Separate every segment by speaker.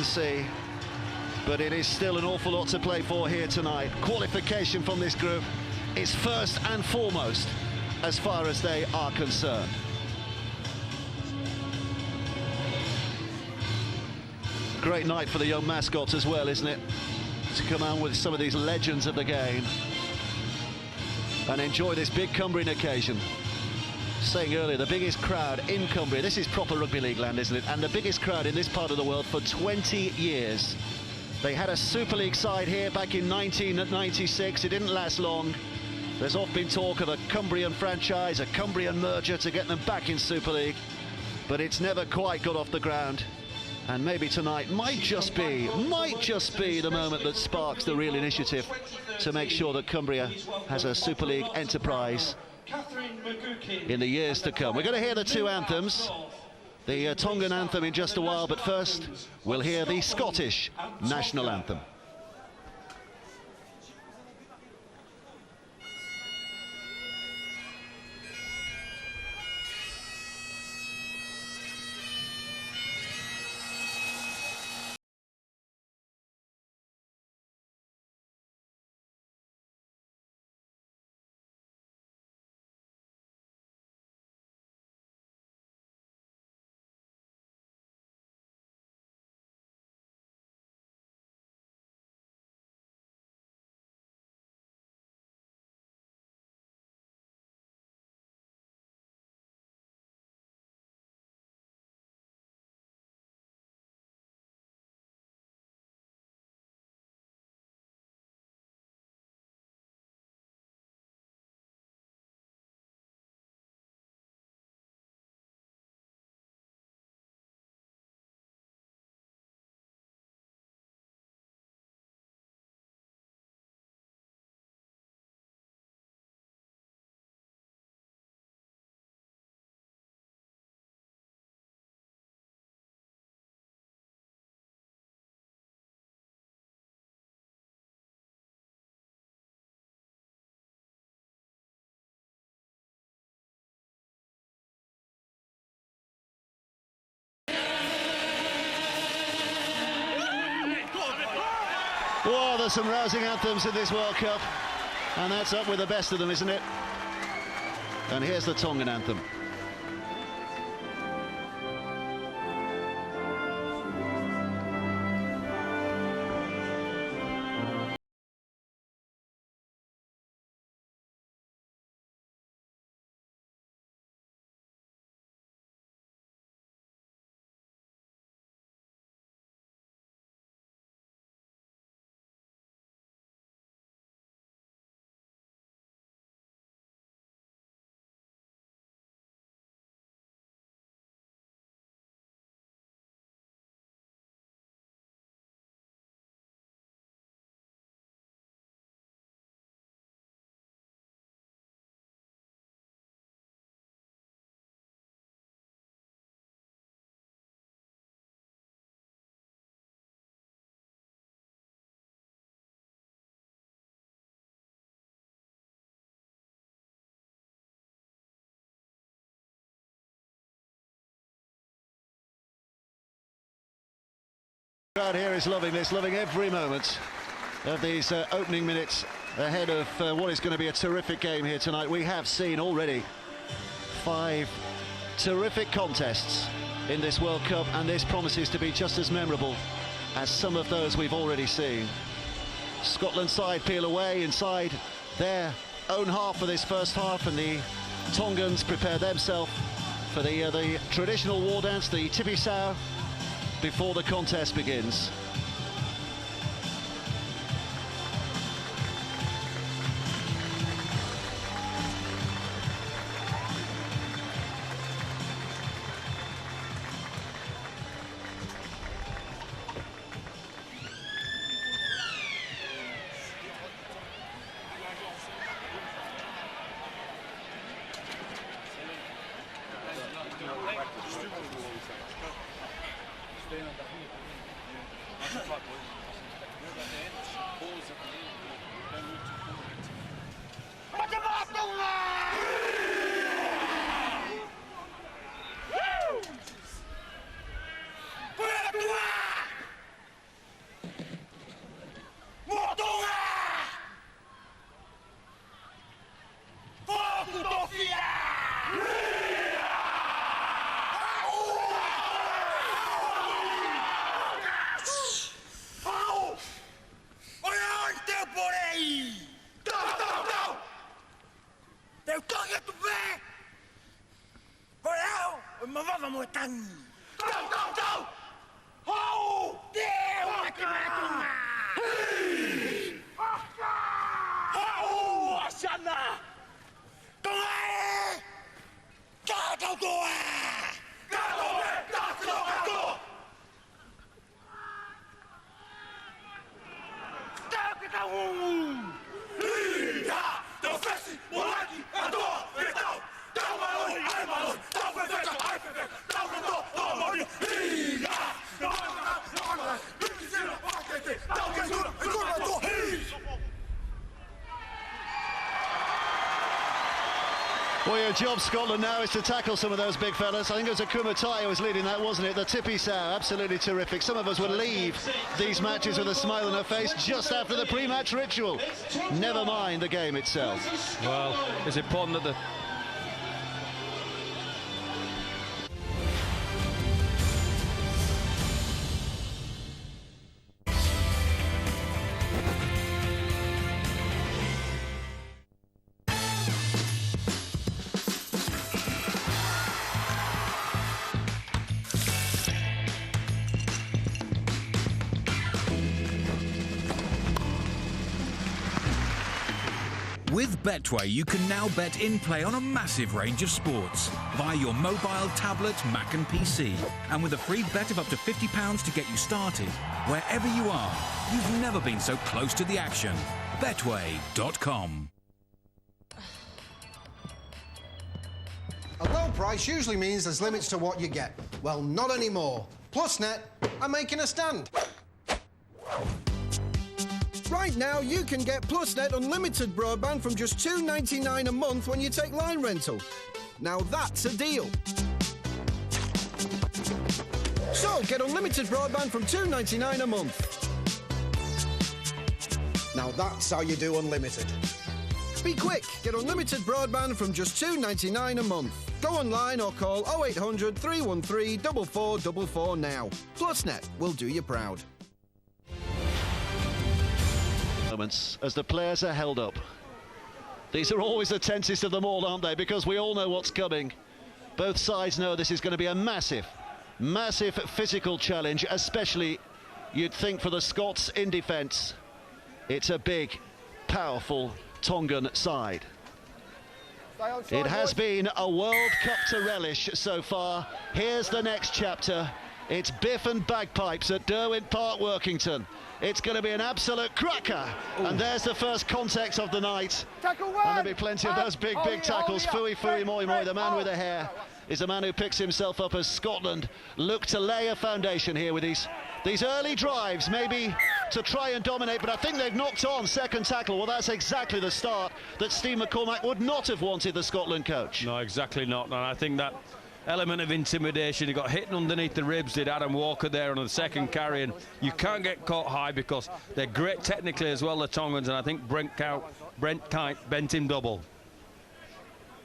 Speaker 1: See, but it is still an awful lot to play for here tonight. Qualification from this group is first and foremost as far as they are concerned. Great night for the young mascots as well, isn't it? To come out with some of these legends of the game and enjoy this big Cumbrian occasion. Saying earlier, the biggest crowd in Cumbria. This is proper rugby league land, isn't it? And the biggest crowd in this part of the world for 20 years. They had a Super League side here back in 1996. It didn't last long. There's often been talk of a Cumbrian franchise, a Cumbrian merger to get them back in Super League, but it's never quite got off the ground. And maybe tonight might just be the moment that sparks the real initiative to make sure that Cumbria has a Super League enterprise in the years to come. We're going to hear the two anthems, the Tongan anthem in just a while, but first we'll hear the Scottish national anthem. Well, there's some rousing anthems in this World Cup, and that's up with the best of them, isn't it? And here's the Tongan anthem. The crowd here is loving this, loving every moment of these opening minutes ahead of what is going to be a terrific game here tonight. We have seen already 5 terrific contests in this World Cup, and this promises to be just as memorable as some of those we've already seen. Scotland side peel away inside their own half for this first half, and the Tongans prepare themselves for the traditional war dance, the tipi sao, before the contest begins. Well, your job, Scotland, now is to tackle some of those big fellas. I think it was Akumatai who was leading that, wasn't it? The tippy sow, absolutely terrific. Some of us would leave these matches with a smile on our face just after the pre-match ritual. Never mind the game itself.
Speaker 2: Well, it's important that the...
Speaker 3: With Betway, you can now bet in-play on a massive range of sports via your mobile, tablet, Mac and PC. And with a free bet of up to £50 to get you started, wherever you are, you've never been so close to the action. Betway.com.
Speaker 4: A low price usually means there's limits to what you get. Well, not anymore. PlusNet are making a stand. Right now, you can get PlusNet unlimited broadband from just $2.99 a month when you take line rental. Now that's a deal. So, get unlimited broadband from $2.99 a month. Now that's how you do unlimited. Be quick, get unlimited broadband from just $2.99 a month. Go online or call 0800 313 4444 now. PlusNet will do you proud.
Speaker 1: As the players are held up. These are always the tensest of them all, aren't they? Because we all know what's coming. Both sides know this is going to be a massive physical challenge, especially, you'd think, for the Scots in defence. It's a big, powerful Tongan side. It has been a World Cup to relish so far. Here's the next chapter. It's Biff and bagpipes at Derwent Park, Workington. It's going to be an absolute cracker. Ooh. And there's the first contact of the night.
Speaker 5: Tackle one.
Speaker 1: And there'll be plenty of those big tackles. Fui Moi Moi, the man with the hair, is the man who picks himself up as Scotland look to lay a foundation here with these early drives, maybe to try and dominate, but I think they've knocked on second tackle. Well, that's exactly the start that Steve McCormack would not have wanted, the Scotland coach.
Speaker 2: No, exactly not. And I think that element of intimidation, he got hit underneath the ribs, did Adam Walker there on the second carry, and you can't get caught high because they're great technically as well, the Tongans, and I think Brent Kite bent him double.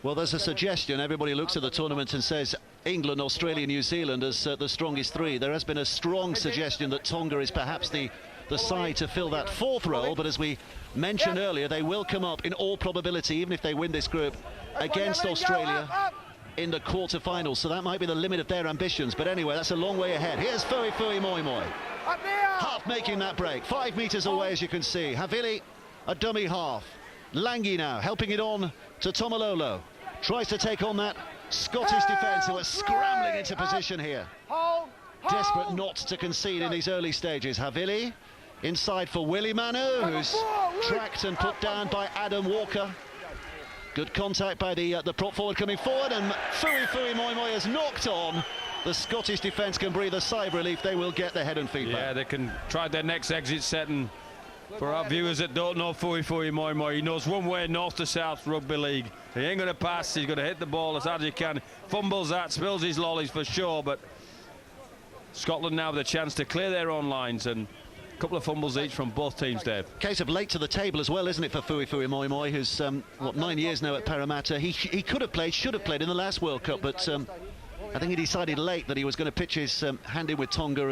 Speaker 1: Well, there's a suggestion. Everybody looks at the tournament and says England, Australia, New Zealand as the strongest three. There has been a strong suggestion that Tonga is perhaps the side to fill that fourth role, but as we mentioned earlier, they will come up in all probability, even if they win this group, against Australia in the quarter-finals, so that might be the limit of their ambitions. But anyway, that's a long way ahead. Here's Fui Moi Moi, half making that break, 5 metres away, as you can see. Havili, a dummy half. Langi now helping it on to Tomalolo, tries to take on that Scottish defence who are scrambling into position here, desperate not to concede in these early stages. Havili inside for Willie Manu, who's tracked and put down by Adam Walker. Good contact by the prop forward coming forward, and Fui Moi Moi has knocked on. The Scottish defence can breathe a sigh of relief. They will get their head and feet back.
Speaker 2: Yeah, they can try their next exit set, and for our viewers that don't know Fui Moi Moi, he knows one way, north to south rugby league. He ain't going to pass, he's going to hit the ball as hard as he can. Fumbles that, spills his lollies for sure, but Scotland now with a chance to clear their own lines, and a couple of fumbles each from both teams, Dave.
Speaker 1: Case of late to the table as well, isn't it, for Fui Moi Moi, who's 9 years now at Parramatta. He could have played, should have played in the last World Cup, but I think he decided late that he was going to pitch his hand in with Tonga,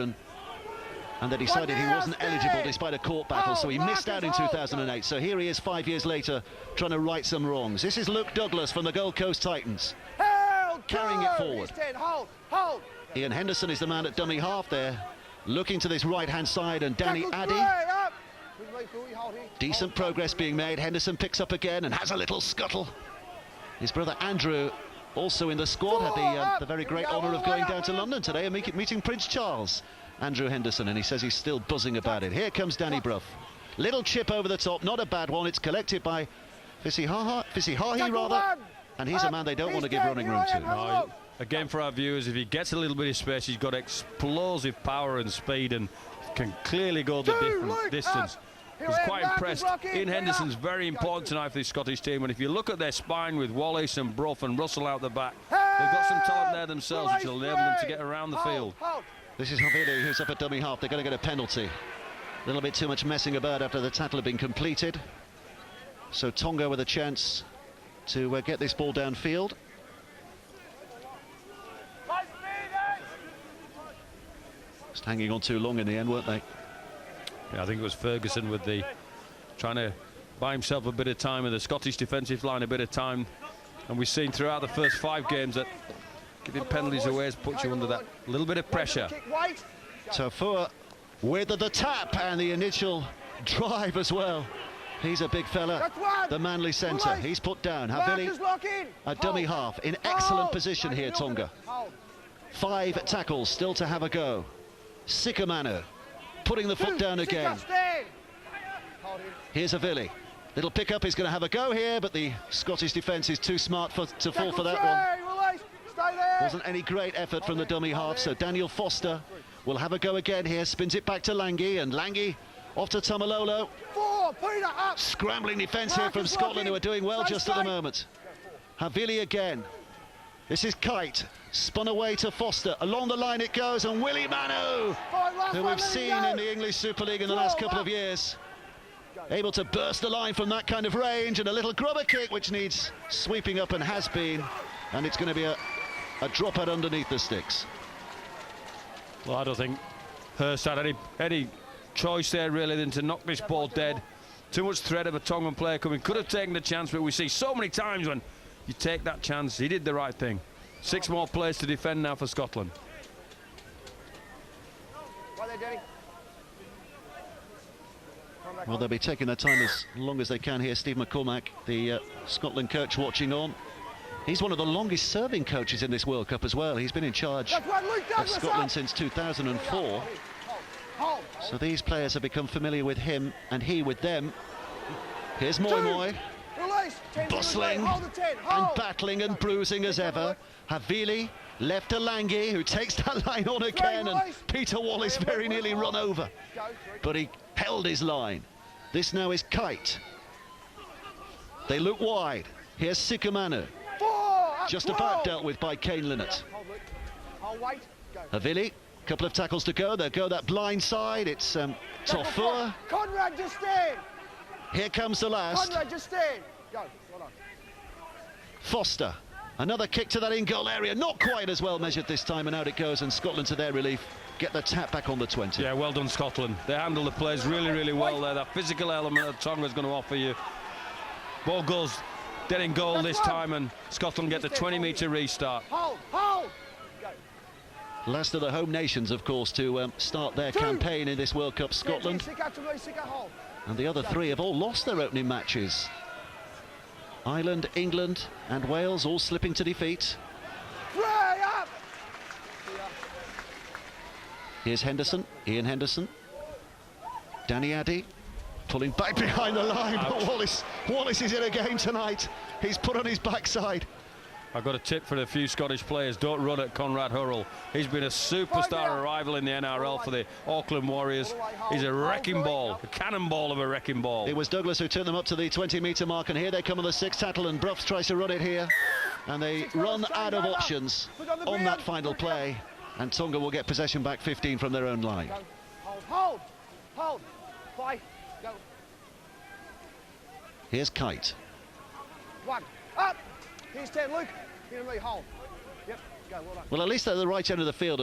Speaker 1: and they decided he wasn't eligible despite a court battle, so he missed out in 2008. So here he is 5 years later trying to right some wrongs. This is Luke Douglas from the Gold Coast Titans, carrying it forward. Ian Henderson is the man at dummy half there, looking to this right-hand side, and Danny Addy. Decent progress being made. Henderson picks up again and has a little scuttle. His brother Andrew, also in the squad, had the very great honour of going down to London today and meeting Prince Charles. Andrew Henderson, and he says he's still buzzing about it. Here comes Danny Brough. Little chip over the top, not a bad one. It's collected by Fisihahi rather, and he's a man they don't want to give running room to.
Speaker 2: No, again, for our viewers, if he gets a little bit of space, he's got explosive power and speed and can clearly go the different distance. was quite impressed. Ian Henderson's very important tonight for the Scottish team, and if you look at their spine with Wallace and Brough and Russell out the back, they've got some talent there themselves which will enable them to get around the field.
Speaker 1: This is Havili, who's up at dummy half. They're going to get a penalty. A little bit too much messing about after the tackle had been completed. So Tonga with a chance to get this ball downfield. Just hanging on too long in the end, weren't they?
Speaker 2: Yeah, I think it was Ferguson with the trying to buy himself a bit of time and the Scottish defensive line a bit of time. And we've seen throughout the first 5 games that giving penalties away has put you under that little bit of pressure.
Speaker 1: Tafua with the tap and the initial drive as well. He's a big fella, the Manly centre. He's put down. Havili, a dummy half, in excellent position here, Tonga. 5 tackles still to have a go. Sikamanu putting the foot down again. Here's Havili. Little pick up, he's going to have a go here, but the Scottish defence is too smart to fall for that one. Wasn't any great effort from the dummy half, so Daniel Foster will have a go again here. Spins it back to Lange, and Lange off to Tamalolo. Scrambling defence here from Scotland, who are doing well just at the moment. Havili again. This is Kite, spun away to Foster. Along the line it goes, and Willie Manu, who we've seen in the English Super League in the last couple of years, able to burst the line from that kind of range, and a little grubber kick which needs sweeping up and has been, and it's going to be a drop out underneath the sticks.
Speaker 2: Well, I don't think Hurst had any choice there really than to knock this ball dead. Too much threat of a Tongan player coming. Could have taken the chance, but we see so many times when you take that chance. He did the right thing. 6 more players to defend now for Scotland.
Speaker 1: Well, they'll be taking their time as long as they can here. Steve McCormack, the Scotland coach, watching on. He's one of the longest serving coaches in this World Cup as well. He's been in charge of Scotland since 2004. So these players have become familiar with him and he with them. Here's Moi Moi, bustling and battling and bruising as ever. Havili left to Lange, who takes that line on again, and Peter Wallace very nearly run over, but he held his line. This now is Kite. They look wide. Here's Sikamanu, just about dealt with by Kane Linnett. Havili, couple of tackles to go. They'll go that blind side. It's Tafua.
Speaker 5: Conrad, just stay.
Speaker 1: Here comes the last.
Speaker 5: Conrad, just stay. Go. Well done.
Speaker 1: Foster. Another kick to that in-goal area. Not quite as well measured this time, and out it goes, and Scotland, to their relief, get the tap back on the 20.
Speaker 2: Yeah, well done, Scotland. They handle the plays really, really well there. That physical element that Tonga's going to offer you. Ball goes dead in goal this time, and Scotland get the 20-metre restart.
Speaker 5: Hold.
Speaker 1: Last of the home nations, of course, to start their campaign in this World Cup, Scotland. And the other 3 have all lost their opening matches. Ireland, England and Wales all slipping to defeat. Here's Henderson, Ian Henderson. Danny Addy pulling back behind the line, but Wallace is in again tonight. He's put on his backside.
Speaker 2: I've got a tip for a few Scottish players. Don't run at Conrad Hurrell. He's been a superstar arrival in the NRL for the Auckland Warriors. He's a wrecking ball, a cannonball of a wrecking ball.
Speaker 1: It was Douglas who took them up to the 20-metre mark, and here they come on the 6th tackle, and Brough tries to run it here. And they run out of options on that final play, and Tonga will get possession back 15 from their own line.
Speaker 5: Hold. 5. Go.
Speaker 1: Here's Kite.
Speaker 5: 1. Up. Here's 10, Luke. Here me, hold. Yep, go, well done.
Speaker 1: Well, at least they're the right end of the field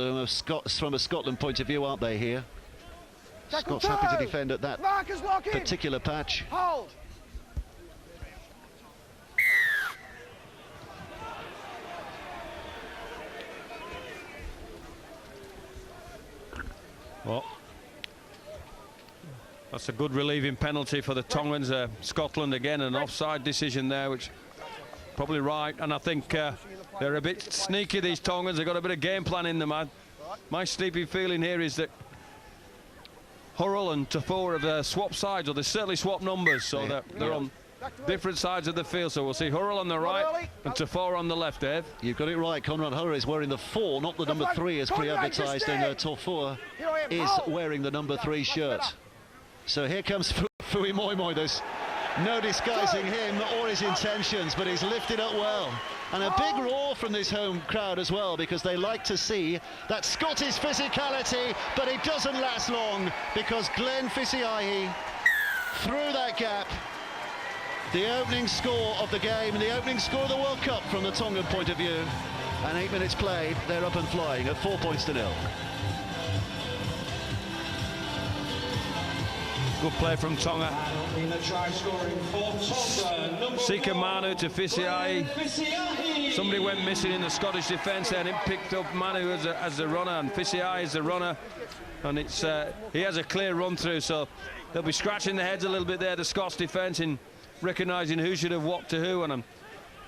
Speaker 1: from a Scotland point of view, aren't they, here? Scott's happy to defend at that particular patch.
Speaker 5: Hold.
Speaker 2: Well, that's a good relieving penalty for the Tongans. Scotland again, an offside decision there, which probably right, and I think they're a bit sneaky, these Tongans. They've got a bit of game plan in them. My sleepy feeling here is that Hurrell and Tafua have swapped sides, or they certainly swapped numbers, so they're on different sides of the field. So we'll see Hurrell on the right and Tafua on the left, Dave.
Speaker 1: You've got it right. Conrad Hurrell is wearing the 4, not the number 3 as pre-advertised, and Tafua is wearing the number 3 shirt. So here comes Fui Moimoi, there's no disguising him or his intentions, but he's lifted up well. And a big roar from this home crowd as well, because they like to see that Scottish physicality, but it doesn't last long, because Glenn Fisiahi through that gap. The opening score of the game, and the opening score of the World Cup from the Tongan point of view. And 8 minutes played, they're up and flying at 4-0.
Speaker 2: Good play from Tonga. Sika Manu to Fisiahi. Somebody went missing in the Scottish defence there, and it picked up Manu as the runner, and Fisiahi is the runner. And it's he has a clear run through, so they'll be scratching their heads a little bit there, the Scots defence, in recognising who should have walked to who. And I'm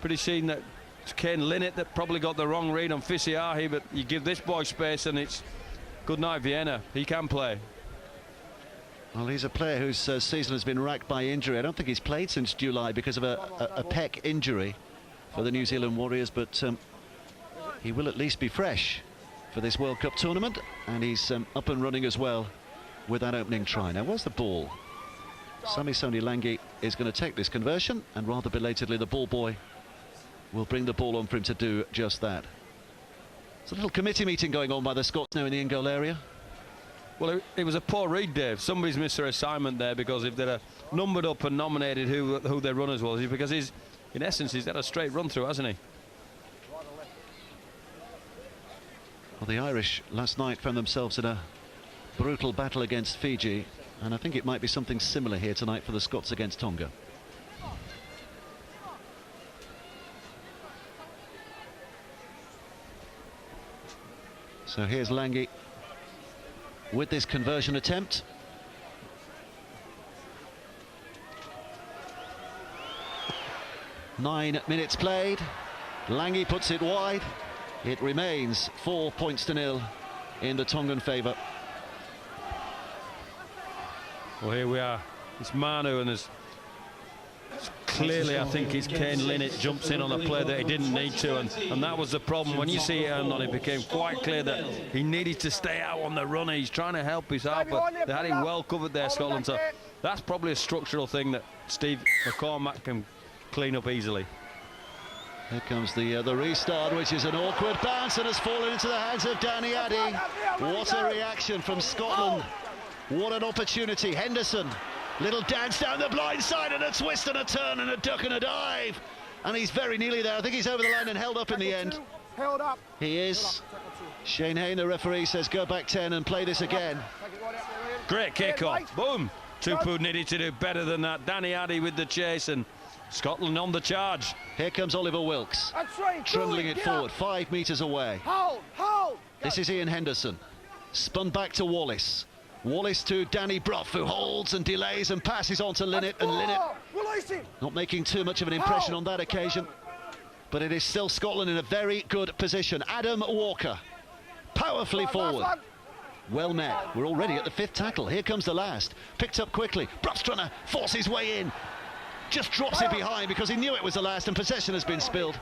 Speaker 2: pretty sure that it's Kane Linnett that probably got the wrong read on Fisiahi, but you give this boy space and it's good night Vienna. He can play.
Speaker 1: Well, he's a player whose season has been racked by injury. I don't think he's played since July because of a pec injury for the New Zealand Warriors, but he will at least be fresh for this World Cup tournament, and he's up and running as well with that opening try. Now, where's the ball? Samisoni Langi is going to take this conversion, and rather belatedly the ball boy will bring the ball on for him to do just that. There's a little committee meeting going on by the Scots now in the in-goal area.
Speaker 2: Well, it was a poor read, Dave. Somebody's missed their assignment there, because if they'd have numbered up and nominated who their runners was, because in essence he's had a straight run through, hasn't he?
Speaker 1: Well, the Irish last night found themselves in a brutal battle against Fiji, and I think it might be something similar here tonight for the Scots against Tonga. So here's Langi with this conversion attempt. Nine minutes played. Langi puts it wide. It remains 4-0 in the Tongan favour.
Speaker 2: Well, here we are. It's Manu, and there's clearly, I think it's Kane Linnett jumps in on a play that he didn't need to, and that was the problem. When you see it earned on, it became quite clear that he needed to stay out on the run. He's trying to help his out, but they had him well covered there, Scotland. So that's probably a structural thing that Steve McCormack can clean up easily.
Speaker 1: Here comes the restart, which is an awkward bounce and has fallen into the hands of Danny Addy. What a reaction from Scotland. What an opportunity. Henderson, little dance down the blind side, and a twist and a turn and a duck and a dive. And he's very nearly there. I think he's over the line and held up in the end.
Speaker 5: Held up.
Speaker 1: He is. Shane Hayne, the referee, says go back 10 and play this again.
Speaker 2: Great kick-off. Boom. Tupu needed to do better than that. Danny Addy with the chase, and Scotland on the charge.
Speaker 1: Here comes Oliver Wilkes, trundling it forward, 5 metres away.
Speaker 5: Hold.
Speaker 1: This is Ian Henderson, spun back to Wallace. Wallace to Danny Brough, who holds and delays and passes on to Linnett, and Linnett not making too much of an impression on that occasion, but it is still Scotland in a very good position. Adam Walker, powerfully forward. Well met. We're already at the 5th tackle. Here comes the last. Picked up quickly. Brough's trying to force his way in. Just drops it behind because he knew it was the last, and possession has been spilled.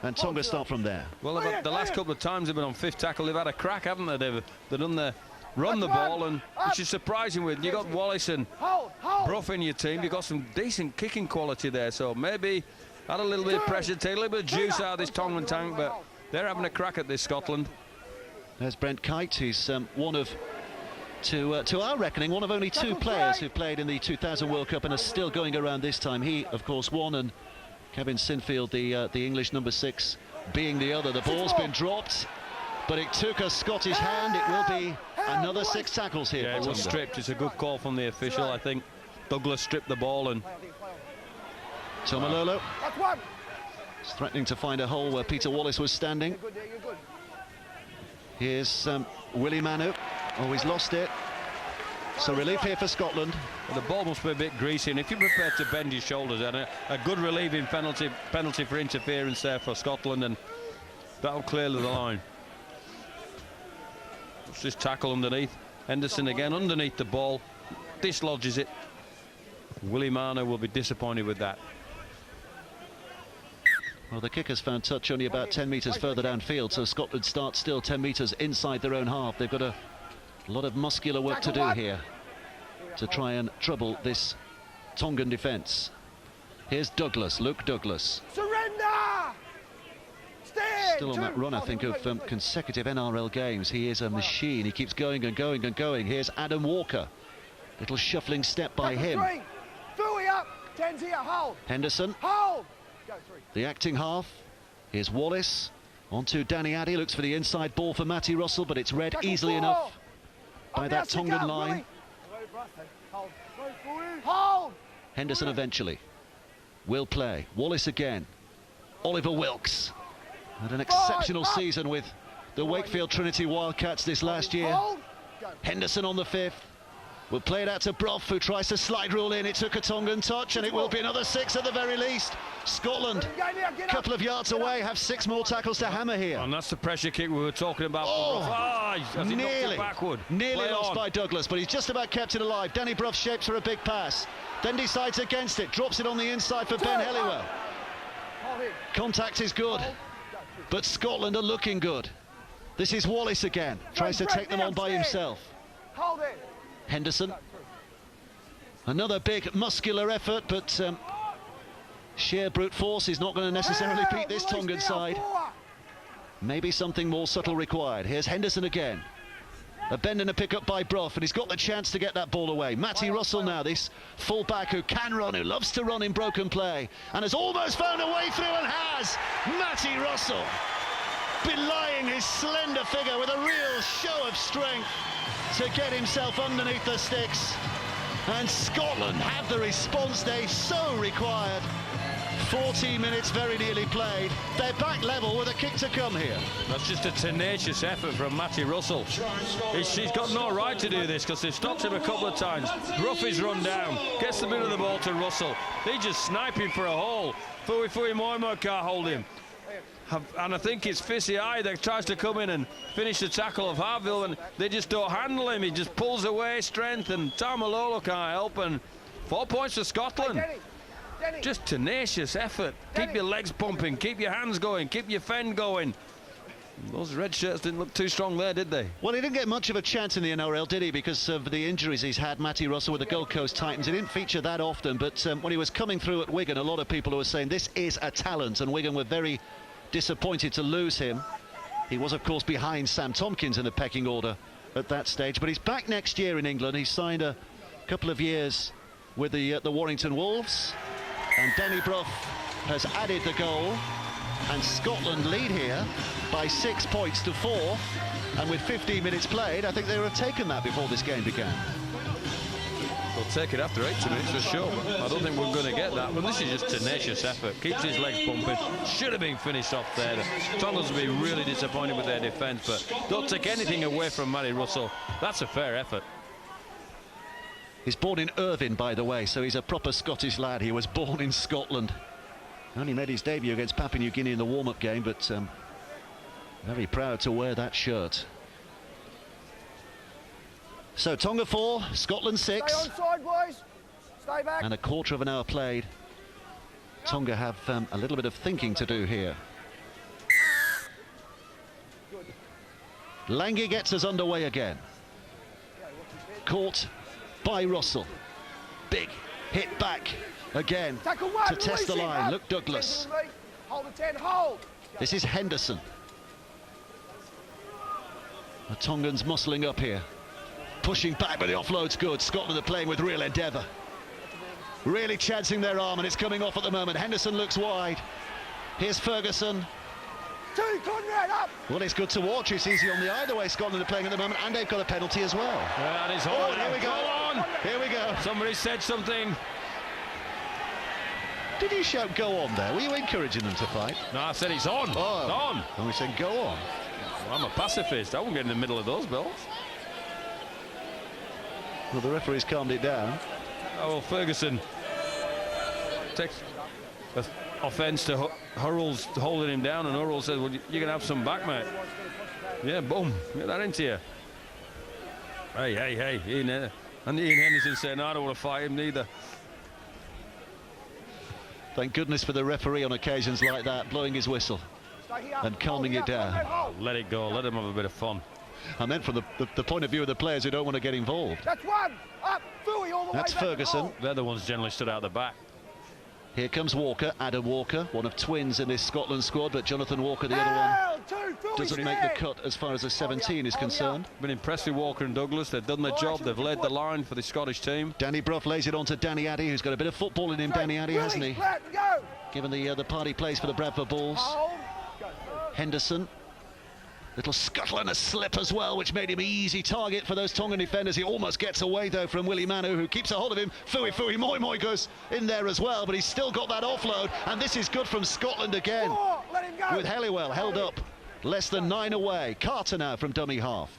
Speaker 1: And Tonga start from there.
Speaker 2: Well, the last couple of times they've been on 5th tackle, they've had a crack, haven't they? They've done the run the ball, and which is surprising. With you got Wallace and Brough in your team, you've got some decent kicking quality there, so maybe add a little bit of pressure, take a little bit of juice out of this Tongan tank, but they're having a crack at this, Scotland.
Speaker 1: There's Brent Kite. He's one of, to our reckoning, one of only 2 players who played in the 2000 World Cup and are still going around this time. He, of course, won, and Kevin Sinfield, the English number 6, being the other. The ball's been dropped, but it took a Scottish hand. It will be another 6 tackles here.
Speaker 2: Yeah, it was stripped. It's a good call from the official. I think Douglas stripped the ball, and
Speaker 1: Tomalolo is threatening to find a hole where Peter Wallace was standing. Here's Willie Manu. Oh, he's lost it. So relief here for Scotland.
Speaker 2: Well, the ball must be a bit greasy, and if you're prepared to bend your shoulders, and a good relieving penalty for interference there for Scotland, and that'll clear the line. It's just tackle underneath. Henderson again underneath the ball, dislodges it. Willie Manu will be disappointed with that.
Speaker 1: Well, the kickers found touch only about 10 metres further downfield, so Scotland start still 10 metres inside their own half. They've got a lot of muscular work to do here. to try and trouble this Tongan defence. Here's Douglas, Luke Douglas.
Speaker 5: Surrender! Stand!
Speaker 1: Still on that run, I think, of consecutive NRL games. He is a machine. He keeps going and going and going. Here's Adam Walker. Little shuffling step by him.
Speaker 5: Fully up. 10's here. Hold.
Speaker 1: Henderson.
Speaker 5: Hold. Go 3.
Speaker 1: The acting half. Here's Wallace. On to Danny Addy. Looks for the inside ball for Matty Russell, but it's read easily enough by that Tongan line.
Speaker 5: Hold. Hold.
Speaker 1: Henderson eventually will play. Wallace again. Oliver Wilkes had an exceptional season with the Wakefield Trinity Wildcats this last year. Henderson on the 5th. Will play it out to Brough, who tries to slide rule in. It took a Tongan touch, and it will be another 6 at the very least. Scotland, a couple of yards away, have 6 more tackles to hammer here.
Speaker 2: And that's the pressure kick we were talking about.
Speaker 1: Nearly lost by Douglas, but he's just about kept it alive. Danny Brough shapes for a big pass, then decides against it, drops it on the inside for Ben Helliwell. Contact is good, but Scotland are looking good. This is Wallace again, tries to take them on by himself.
Speaker 5: Hold it.
Speaker 1: Henderson, another big muscular effort, but sheer brute force is not going to necessarily beat this Tongan side. Maybe something more subtle required. Here's Henderson again. A bend and a pick up by Brough, and he's got the chance to get that ball away. Matty Russell now, this full-back who can run, who loves to run in broken play, and has almost found a way through, and has! Matty Russell, belying his slender figure with a real show of strength to get himself underneath the sticks, and Scotland have the response they so required. 14 minutes very nearly played. They're back level with a kick to come here.
Speaker 2: That's just a tenacious effort from Matty Russell. He's got no right to do this because they've stopped him a couple of times. Brough is run down, gets the middle of the ball to Russell. They just snipe him for a hole. Fui Moimo can't hold him. And I think it's Fissy Eye that tries to come in and finish the tackle of Harville, and they just don't handle him. He just pulls away strength, and Tamalolo can't help. And 4 points for Scotland. Just tenacious effort. Keep your legs pumping, keep your hands going, keep your fend going. Those red shirts didn't look too strong there, did they?
Speaker 1: Well, he didn't get much of a chance in the NRL, did he? Because of the injuries he's had, Matty Russell with the Gold Coast Titans. He didn't feature that often, but when he was coming through at Wigan, a lot of people were saying this is a talent, and Wigan were very disappointed to lose him. He was, of course, behind Sam Tompkins in the pecking order at that stage, but he's back next year in England. He signed a couple of years with the Warrington Wolves, and Danny Brough has added the goal, and Scotland lead here by 6 points to 4, and with 15 minutes played, I think they would have taken that before this game began.
Speaker 2: They'll take it after 80 minutes for sure. I don't think we're going to get that, but this is just tenacious effort. Keeps his legs pumping. Should have been finished off there. The Tongues will be really disappointed with their defence, but don't take anything away from Matty Russell. That's a fair effort.
Speaker 1: He's born in Irvine, by the way, so he's a proper Scottish lad. He was born in Scotland. Only made his debut against Papua New Guinea in the warm-up game, but very proud to wear that shirt. So Tonga 4, Scotland 6.
Speaker 5: Stay onside, boys. Stay back.
Speaker 1: And a quarter of an hour played. Tonga have a little bit of thinking to do here. Lange gets us underway again. Caught by Russell. Big hit back again to test the line. Luke Douglas.
Speaker 5: Hold the 10, hold.
Speaker 1: This is Henderson. The Tongans muscling up here. Pushing back, but the offload's good. Scotland are playing with real endeavour. Really chancing their arm, and it's coming off at the moment. Henderson looks wide. Here's Ferguson.
Speaker 5: 2, Conrad, up!
Speaker 1: Well, it's good to watch. It's easy on the either way Scotland are playing at the moment, and they've got a penalty as well.
Speaker 2: That is on.
Speaker 1: Oh, here we go.
Speaker 2: Go on.
Speaker 1: Here we go.
Speaker 2: Somebody said something.
Speaker 1: Did you shout go on there? Were you encouraging them to fight?
Speaker 2: No, I said it's on.
Speaker 1: Oh.
Speaker 2: It's on.
Speaker 1: And we said go on.
Speaker 2: Well, I'm a pacifist. I won't get in the middle of those bells.
Speaker 1: Well, the referee's calmed it down.
Speaker 2: Oh, well, Ferguson takes offence to Hurrell's holding him down, and Hurrell says, well, you're going to have some back, mate. Yeah, boom. Get that into you. Hey. Ian, and Ian Henderson saying, no, I don't want to fight him neither.
Speaker 1: Thank goodness for the referee on occasions like that, blowing his whistle and calming it down.
Speaker 2: Let it go. Let him have a bit of fun.
Speaker 1: I meant from the point of view of the players who don't want to get involved.
Speaker 5: That's one. Up. Fooey all the way
Speaker 1: That's
Speaker 5: back.
Speaker 1: Ferguson.
Speaker 2: They're the ones generally stood out the back.
Speaker 1: Here comes Walker, Adam Walker, one of twins in this Scotland squad, but Jonathan Walker, the other one, doesn't make the cut as far as the 17 is concerned.
Speaker 2: Been impressed with Walker and Douglas. They've done their job. They've led the line for the Scottish team.
Speaker 1: Danny Brough lays it on to Danny Addy, who's got a bit of football in him, Danny Addy, hasn't he? Given the party plays for the Bradford Bulls. Henderson. Little scuttle and a slip as well, which made him an easy target for those Tongan defenders. He almost gets away, though, from Willie Manu, who keeps a hold of him. Fui Moi Moi goes in there as well, but he's still got that offload. And this is good from Scotland again. With Helliwell held up. Less than 9 away. Carter now from dummy half.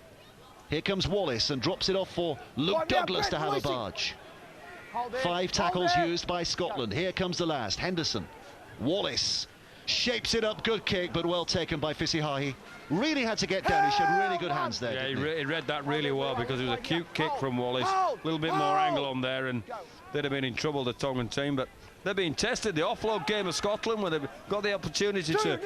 Speaker 1: Here comes Wallace and drops it off for Luke Douglas to have a barge. 5 tackles used by Scotland. Here comes the last. Henderson. Wallace shapes it up. Good kick, but well taken by Fisihahi. Really had to get down. He showed really good hands there.
Speaker 2: Yeah, he read that really well, because it was a cute kick from Wallace. A little bit more angle on there, and they'd have been in trouble, the Tongan team. But they're being tested. The offload game of Scotland, where they've got the opportunity to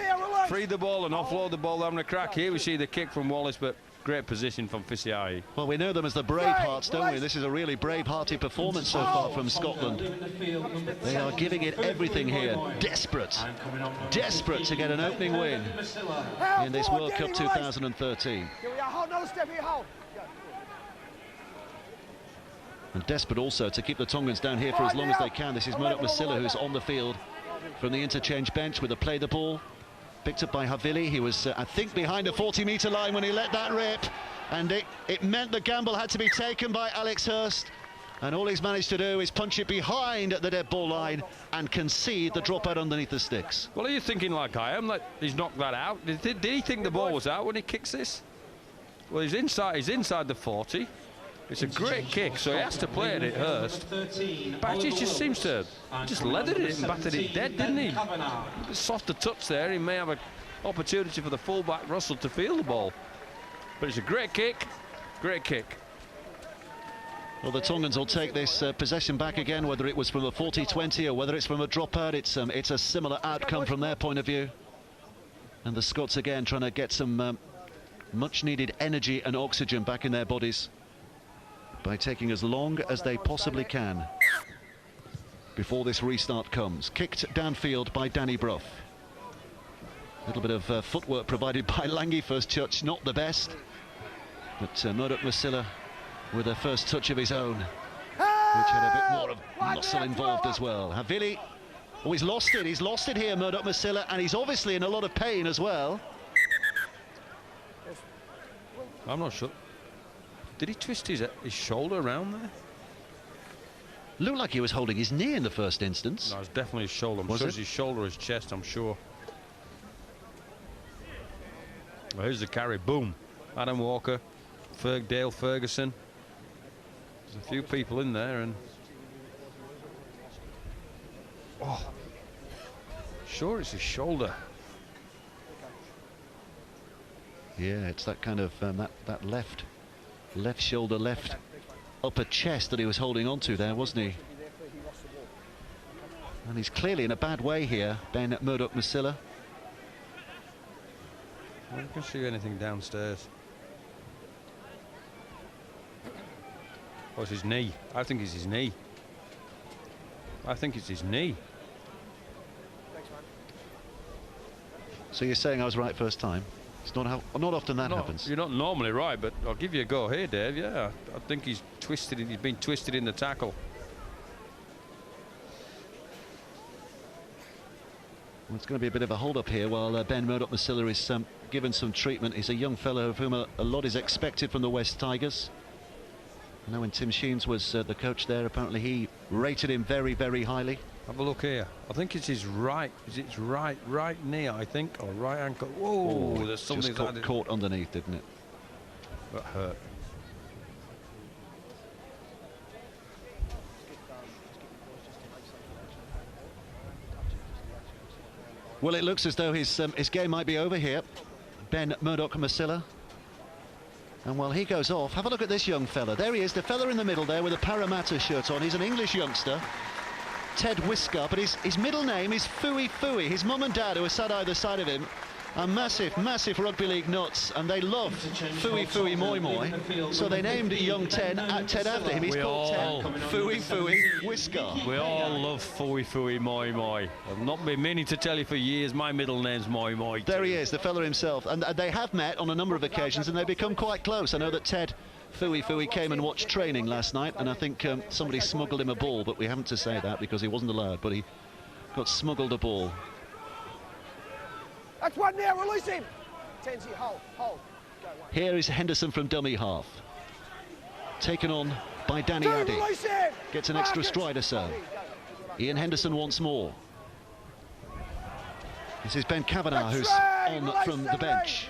Speaker 2: free the ball and offload the ball having a crack. Here we see the kick from Wallace, but great position from Fisihahi.
Speaker 1: Well, we know them as the Bravehearts, don't we? This is a really brave-hearted performance so far from Scotland. They are giving it everything here. Desperate to get an opening win in this World Cup 2013. And desperate also to keep the Tongans down here for as long as they can. This is Murdoch Masila, who's on the field from the interchange bench with a play the ball. Picked up by Havili. He was, I think, behind the 40-metre line when he let that rip. And it meant the gamble had to be taken by Alex Hurst. And all he's managed to do is punch it behind the dead ball line and concede the drop out underneath the sticks.
Speaker 2: Well, are you thinking like I am, that he's knocked that out? Did he think the ball was out when he kicks this? Well, he's inside the 40. It's a great kick, so he has to play it Hurst. But he just seems to just leathered it and battered it dead, didn't he? A softer touch there. He may have an opportunity for the fullback Russell to field the ball. But it's a great kick. Great kick.
Speaker 1: Well, the Tongans will take this possession back again, whether it was from a 40-20 or whether it's from a dropout. It's a similar outcome from their point of view. And the Scots again trying to get some much-needed energy and oxygen back in their bodies by taking as long as they possibly can before this restart comes. Kicked downfield by Danny Brough. A little bit of footwork provided by Lange. First touch, not the best. But Murdoch Masila with a first touch of his own, which had a bit more of muscle involved as well. Havili, oh, he's lost it here, Murdoch Masila, and he's obviously in a lot of pain as well.
Speaker 2: I'm not sure. Did he twist his shoulder around there?
Speaker 1: Looked like he was holding his knee in the first instance.
Speaker 2: No, it's definitely his shoulder. I'm sure it's his shoulder or his chest, I'm sure. Well, here's the carry. Boom. Adam Walker, Dale Ferguson. There's a few people in there, and oh, sure it's his shoulder.
Speaker 1: Yeah, it's that kind of that left shoulder, left upper chest that he was holding on to there, wasn't he? And he's clearly in a bad way here, Ben Murdoch Masila.
Speaker 2: I don't see anything downstairs. Oh, it's his knee. I think it's his knee. I think it's his knee.
Speaker 1: So you're saying I was right first time? It's not often that happens.
Speaker 2: You're not normally right, but I'll give you a go here, Dave. Yeah, I think he's twisted. He's been twisted in the tackle.
Speaker 1: Well, it's going to be a bit of a hold-up here while Ben Murdoch Masila is given some treatment. He's a young fellow of whom a lot is expected from the West Tigers. I know when Tim Sheens was the coach there, apparently he rated him very, very highly.
Speaker 2: Have a look here. I think it's his right. Is it his right knee, I think, or right ankle? Whoa, there's something
Speaker 1: just caught underneath, didn't it?
Speaker 2: That hurt.
Speaker 1: Well, it looks as though his game might be over here. Ben Murdoch Masila. And while he goes off, have a look at this young fella. There he is, the fella in the middle there with a Parramatta shirt on. He's an English youngster, Ted Whisker, but his middle name is Fui. His mum and dad, who are sat either side of him, are massive rugby league nuts, and they love Fui Fui Moi Moi, so they named young Ted after him. He's called Ted Fui Fui Whisker.
Speaker 2: We all love Fui Fui Moi Moi. I've not been meaning to tell you for years, my middle name's Moi Moi.
Speaker 1: There he is, the fella himself, and they have met on a number of occasions, and they've become quite close. I know that Ted Fui Fui came and watched training last night, and I think somebody smuggled him a ball, but we haven't to say that because he wasn't allowed, but he got smuggled a ball.
Speaker 5: That's one now, release him. Tenzi, hold. Go, one.
Speaker 1: Here is Henderson from dummy half. Taken on by Danny Addy.
Speaker 5: Release him.
Speaker 1: Gets an extra stride or so. Ian Henderson once more. This is Ben Kavanagh, who's on from the bench.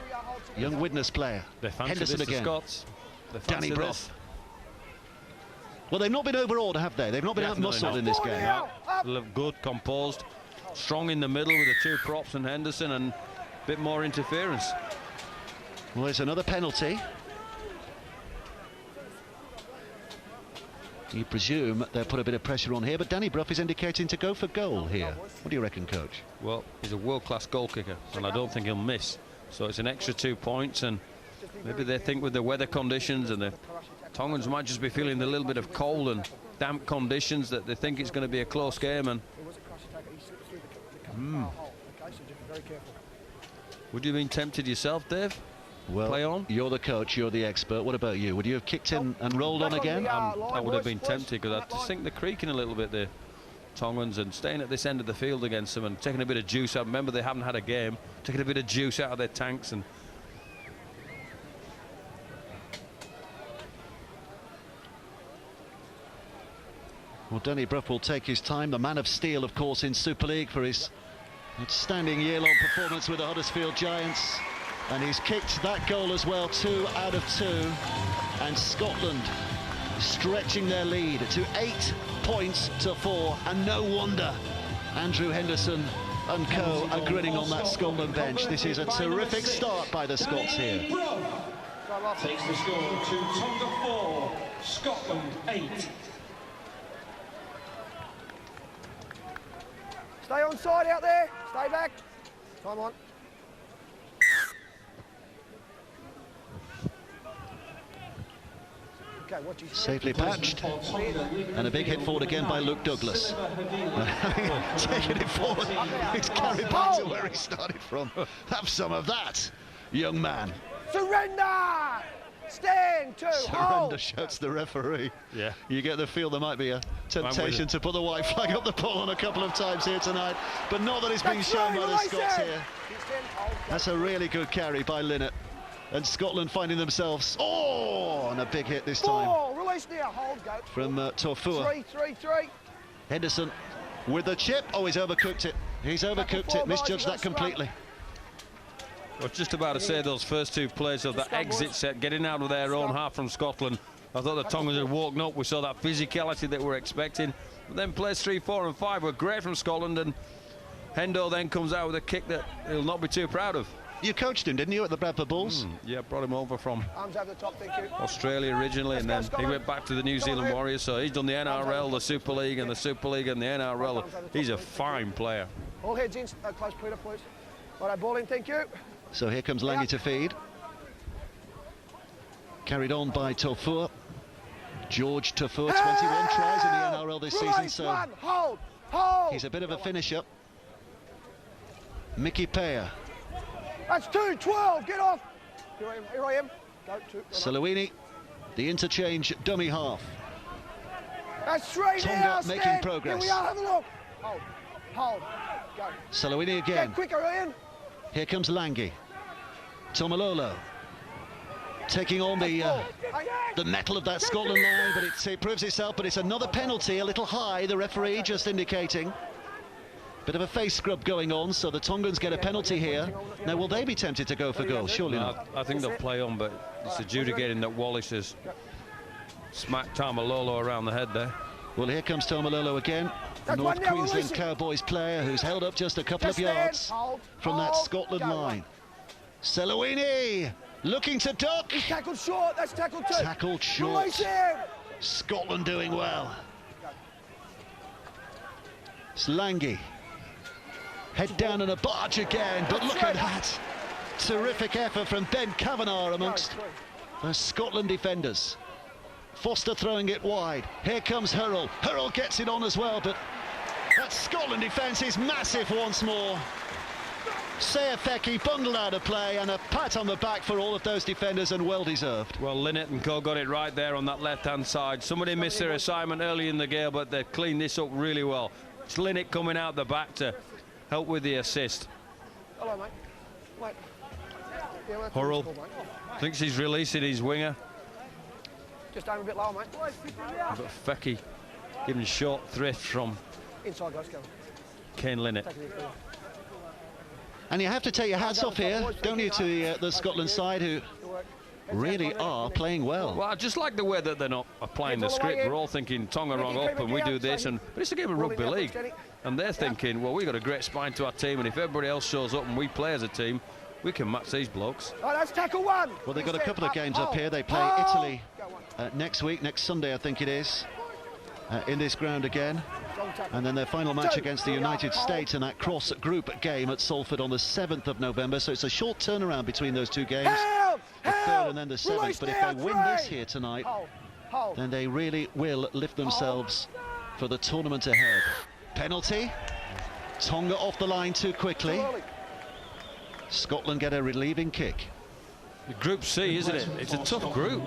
Speaker 1: Young Widnes player. Henderson again.
Speaker 2: Scots.
Speaker 1: Danny Brough. Well, they've not been overawed, have they? They've not been out-muscled in this game.
Speaker 2: No. Look good, composed, strong in the middle with the two props and Henderson, and a bit more interference.
Speaker 1: Well, it's another penalty. You presume they'll put a bit of pressure on here, but Danny Brough is indicating to go for goal here. What do you reckon, coach?
Speaker 2: Well, he's a world-class goal kicker, and I don't think he'll miss. So it's an extra 2 points, and maybe they think with the weather conditions, and the Tongans might just be feeling a little bit of cold and damp conditions, that they think it's going to be a close game. And would you have been tempted yourself, Dave?
Speaker 1: Well,
Speaker 2: play on?
Speaker 1: You're the coach, you're the expert. What about you? Would you have kicked in and rolled on again?
Speaker 2: I would have been tempted, because I just think they're creaking a little bit, the Tongans, and staying at this end of the field against them and taking a bit of juice out. Remember, they haven't had a game, taking a bit of juice out of their tanks. And
Speaker 1: well, Danny Brough will take his time, the man of steel, of course, in Super League for his outstanding year-long performance with the Huddersfield Giants. And he's kicked that goal as well, 2 out of 2. And Scotland stretching their lead to 8 points to 4. And no wonder Andrew Henderson and co are grinning on that Scotland bench. This is a terrific start by the Scots here.
Speaker 6: Takes the score to Tonga 4, Scotland 8.
Speaker 5: Stay on side out there. Stay back. Time on. Okay, watch his
Speaker 1: Safely patched, and a big hit forward again by Luke Douglas. Taking it forward, he's carried back to where he started from. Have some of that, young man.
Speaker 5: Surrender! Stand, 2,
Speaker 1: Surrender,
Speaker 5: hold.
Speaker 1: shouts the referee.
Speaker 2: yeah,
Speaker 1: You get the feel there might be a temptation to put the white flag up the pole on a couple of times here tonight, but not that it's been shown by the Scots here. That's a really good carry by Linnett. And Scotland finding themselves, and a big hit this time.
Speaker 5: Release now, hold, go.
Speaker 1: From Torfua.
Speaker 5: 3.
Speaker 1: Henderson with the chip. Oh, he's overcooked it. He's overcooked it, misjudged that completely.
Speaker 2: I was just about to say those first 2 plays of that exit set, getting out of their own half from Scotland. I thought the Tongans had woken up. We saw that physicality that we're expecting. But then plays 3, 4 and 5 were great from Scotland, and Hendo then comes out with a kick that he'll not be too proud of.
Speaker 1: You coached him, didn't you, at the Bradford Bulls?
Speaker 2: Yeah, brought him over from
Speaker 5: Arms over the top, thank you.
Speaker 2: Australia originally, and then he went back to the New Zealand Warriors. So he's done the NRL, the Super League, and the Super League and the NRL. He's a fine player.
Speaker 5: All heads in, close Peter, please. Right, ball in, thank you.
Speaker 1: So here comes Lange to feed. Carried on by Torfua. George Torfua, 21 tries in the NRL this season, so
Speaker 5: hold.
Speaker 1: he's a bit of a finisher. Mickey Peyer.
Speaker 5: That's 2, 12, get off. Here I am. Go, 2.
Speaker 1: Saluini, the interchange dummy half.
Speaker 5: That's 3
Speaker 1: Tonga
Speaker 5: now,
Speaker 1: making
Speaker 5: stand.
Speaker 1: progress.
Speaker 5: Here we are, have a look. Hold, go.
Speaker 1: Saluini again.
Speaker 5: Get quicker, Ian.
Speaker 1: Here comes Lange. Tomalolo taking on the metal of that Scotland line, but it proves itself, but it's another penalty, a little high, the referee just indicating. Bit of a face scrub going on, so the Tongans get a penalty here. Now, will they be tempted to go for goal? Surely not.
Speaker 2: I think they'll play on, but it's adjudicating that Wallace has smacked Tamalolo around the head there.
Speaker 1: Well, here comes Tomalolo again. North Queensland Cowboys player who's held up just a couple of yards from that Scotland line. Saluini looking to duck.
Speaker 5: He's tackled short, that's tackled 2.
Speaker 1: Tackled short.
Speaker 5: Release him.
Speaker 1: Scotland doing well. It's Lange. Head down and a barge again, but look at that. Terrific effort from Ben Kavanagh amongst the Scotland defenders. Foster throwing it wide. Here comes Hurrell. Hurrell gets it on as well, but that Scotland defence is massive once more. Seafeki bundled out of play, and a pat on the back for all of those defenders, and well deserved.
Speaker 2: Well, Linnett and Co got it right there on that left-hand side. Somebody missed their assignment early in the game, but they've cleaned this up really well. It's Linnett coming out the back to help with the assist.
Speaker 5: Hello, mate. Mate. Yeah,
Speaker 2: Hurrell thinks he's releasing his winger.
Speaker 5: Just aim a bit lower, mate.
Speaker 2: But Fecky giving short thrift from
Speaker 5: Inside, guys, go.
Speaker 2: Kane Linnett.
Speaker 1: And you have to take your hats off here, don't you, to the Scotland side, who really are playing well.
Speaker 2: Well, I just like the way that they're not applying the script. We're all thinking Tonga wrong up and we do this, but it's a game of rugby league. And they're thinking, well, we've got a great spine to our team, and if everybody else shows up and we play as a team, we can match these blokes.
Speaker 5: Oh, that's tackle one.
Speaker 1: Well, they've got a couple of games up here. They play Italy next week, next Sunday, I think it is, in this ground again. And then their final match against the United States in that cross-group game at Salford on the 7th of November. So it's a short turnaround between those two games, the 3rd and then the 7th. But if they win this here tonight, then they really will lift themselves for the tournament ahead. Penalty. Tonga off the line too quickly. Scotland get a relieving kick.
Speaker 2: Group C, isn't it? It's a tough group.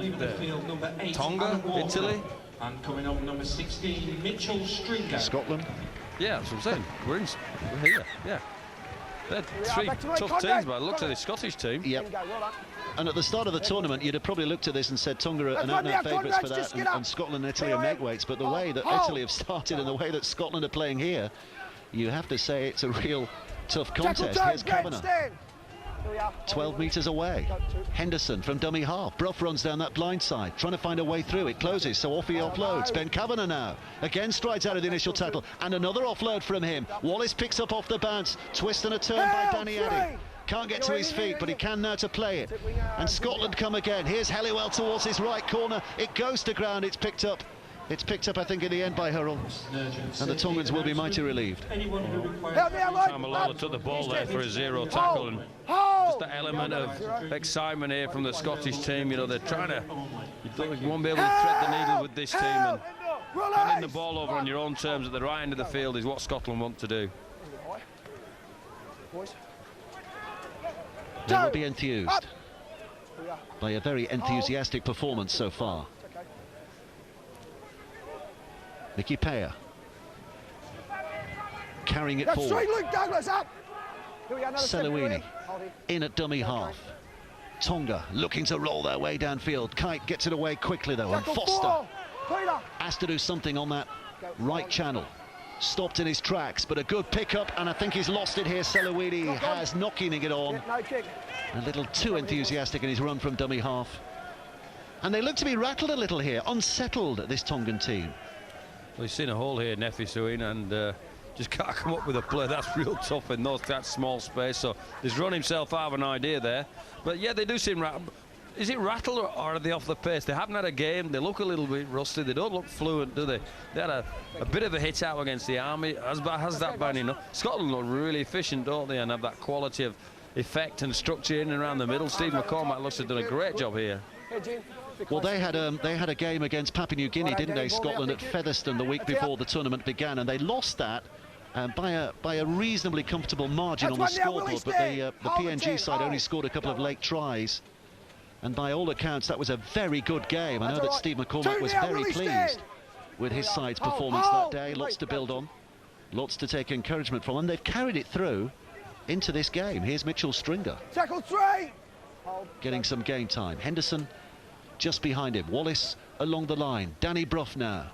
Speaker 2: Tonga, Italy.
Speaker 6: And coming up, number 16, Mitchell Stringer.
Speaker 1: Scotland.
Speaker 2: Yeah, that's what I'm saying. We're here. Yeah. They're three tough teams by the looks of the Scottish team.
Speaker 1: Yep. And at the start of the tournament, you'd have probably looked at this and said Tonga are an out-and-out favourites for that, and Scotland and Italy are make-weights. But the way that Italy have started and the way that Scotland are playing here, you have to say it's a real tough contest. Here's Kavanagh. 12 metres away. Henderson from dummy half. Brough runs down that blind side, trying to find a way through. It closes, so off he offloads. Ben Kavanagh now again strides out of the initial tackle, and another offload from him. Wallace picks up off the bounce. Twist and a turn by Danny Eddy. Can't get to his feet, but he can now to play it. And Scotland come again. Here's Helliwell towards his right corner. It goes to ground. It's picked up. It's picked up, I think, in the end by Hurrell. And the Tongans will be mighty relieved.
Speaker 2: Tamalolo took the ball there for a zero tackle, and just the element of excitement here from the Scottish team. You know, they're trying to, you won't be able to thread the needle with this team, and handing the ball over on your own terms at the right end of the field is what Scotland want to do.
Speaker 1: They will be enthused by a very enthusiastic performance so far. Mickey Payer carrying it forward. Selouini in at dummy half. Tonga looking to roll their way downfield. Kite gets it away quickly though, and Foster has to do something on that right channel. Stopped in his tracks, but a good pickup, and I think he's lost it here. Selouini has knocking it on. A little too enthusiastic in his run from dummy half. And they look to be rattled a little here, unsettled, this Tongan team.
Speaker 2: Well, he's seen a hole here, Nefi Suin, and just can't come up with a play. That's real tough in that small space. So he's run himself out of an idea there. But yeah, they do seem rattled. Is it rattled, or are they off the pace? They haven't had a game. They look a little bit rusty. They don't look fluent, do they? They had a bit of a hit out against the Army. Has that been enough? Scotland look really efficient, don't they, and have that quality of effect and structure in and around the middle. Steve McCormack looks to have done a great job here.
Speaker 1: Well, they had a game against Papua New Guinea, didn't they, Scotland, at Featherstone the week before the tournament began, and they lost that by a reasonably comfortable margin on the scoreboard. But the PNG side only scored a couple of late tries, and by all accounts, that was a very good game. I know that Steve McCormack was very pleased with his side's performance that day. Lots to build on, lots to take encouragement from, and they've carried it through into this game. Here's Mitchell Stringer getting some game time. Henderson just behind him. Wallace along the line. Danny Brough now.